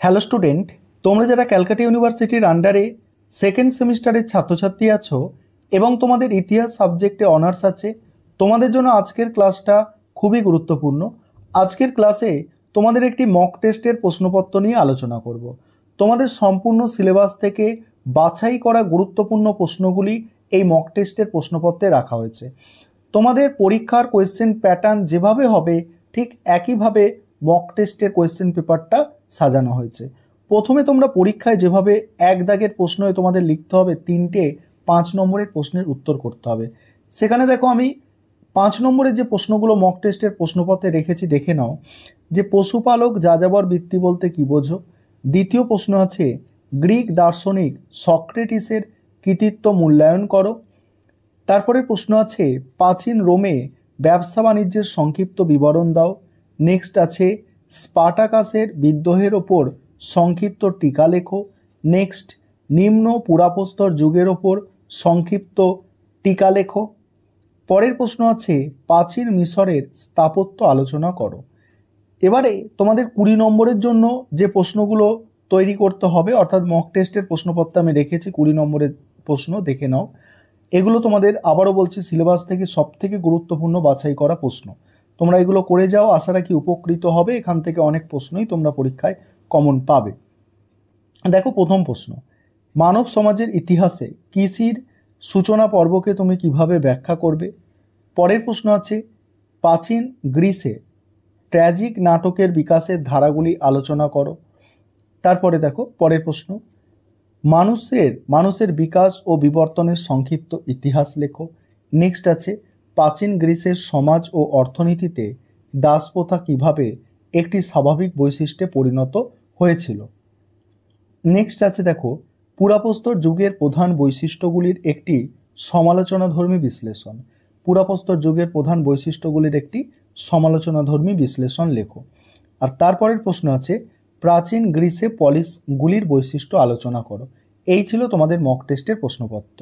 Hello student, তোমরা যারা ক্যালকাটা ইউনিভার্সিটির আন্ডারে সেকেন্ড সেমিস্টারের ছাত্রছাত্রী আছো এবং তোমাদের ইতিহাস সাবজেক্টে অনার্স আছে, তোমাদের জন্য আজকের ক্লাসটা খুবই গুরুত্বপূর্ণ। আজকের ক্লাসে তোমাদের একটি মক টেস্টের প্রশ্নপত্র নিয়ে আলোচনা করব। তোমাদের সম্পূর্ণ সিলেবাস থেকে বাছাই করা গুরুত্বপূর্ণ প্রশ্নগুলি এই মক টেস্টের প্রশ্নপত্রে রাখা হয়েছে। তোমাদের পরীক্ষার কোয়েশ্চেন প্যাটার্ন যেভাবে হবে ঠিক একইভাবে মক টেস্টের কোয়েশ্চেন পেপারটা সাজানো হয়েছে। প্রথমে তোমরা পরীক্ষায় যেভাবে এক দাগের প্রশ্নে তোমাদের লিখতে হবে 3টে 5 নম্বরের প্রশ্নের উত্তর করতে হবে, সেখানে দেখো আমি 5 নম্বরের যে প্রশ্নগুলো মক টেস্টের প্রশ্নপত্রে রেখেছি দেখে নাও। যে পশুপালক যাযাবর বৃত্তি বলতে কি বোঝো। দ্বিতীয় প্রশ্ন আছে গ্রিক দার্শনিক সক্রেটিসের কৃতিত্ব মূল্যায়ন করো। তারপরে প্রশ্ন আছে প্রাচীন রোমে ব্যবসা বাণিজ্যের সংক্ষিপ্ত বিবরণ দাও। নেক্সট আছে স্পার্টাকাসের বিদ্রোহের ওপর সংক্ষিপ্ত টিকা লেখো। নেক্সট নিম্ন পুরাপ্রস্তর যুগের ওপর সংক্ষিপ্ত টিকা লেখো। পরের প্রশ্ন আছে প্রাচীন মিশরের স্থাপত্য আলোচনা করো। এবারে তোমাদের 20 নম্বরের জন্য যে প্রশ্নগুলো তৈরি করতে হবে, অর্থাৎ মক টেস্টের প্রশ্নপত্র আমি রেখেছি 20 নম্বরের প্রশ্ন, দেখে নাও। এগুলো তোমাদের আবারও বলছি সিলেবাস থেকে সবথেকে গুরুত্বপূর্ণ বাছাই করা প্রশ্ন। তোমরা এগুলো করে যাও, আশা রাখি উপকৃত হবে। এখান থেকে অনেক প্রশ্নই তোমরা পরীক্ষায় কমন পাবে। দেখো প্রথম প্রশ্ন, মানব সমাজের ইতিহাসে কৃষির সূচনা পর্বকে তুমি কিভাবে ব্যাখ্যা করবে। পরের প্রশ্ন আছে প্রাচীন গ্রিসে ট্র্যাজিক নাটকের বিকাশের ধারাগুলি আলোচনা করো। তারপরে দেখো পরের প্রশ্ন, মানুষের বিকাশ ও বিবর্তনের সংক্ষিপ্ত ইতিহাস লেখো। নেক্সট আছে প্রাচীন গ্রিসের সমাজ ও অর্থনীতিতে দাসপ্রথা কিভাবে একটি স্বাভাবিক বৈশিষ্ট্যে পরিণত হয়েছিল। নেক্সট আছে দেখো পুরাপ্রস্তর যুগের প্রধান বৈশিষ্ট্যগুলির একটি সমালোচনাধর্মী বিশ্লেষণ। পুরাপ্রস্তর যুগের প্রধান বৈশিষ্ট্যগুলির একটি সমালোচনাধর্মী বিশ্লেষণ লেখো। আর তারপরের প্রশ্ন আছে প্রাচীন গ্রিসে পলিসগুলির বৈশিষ্ট্য আলোচনা করো। এই ছিল তোমাদের মক টেস্টের প্রশ্নপত্র।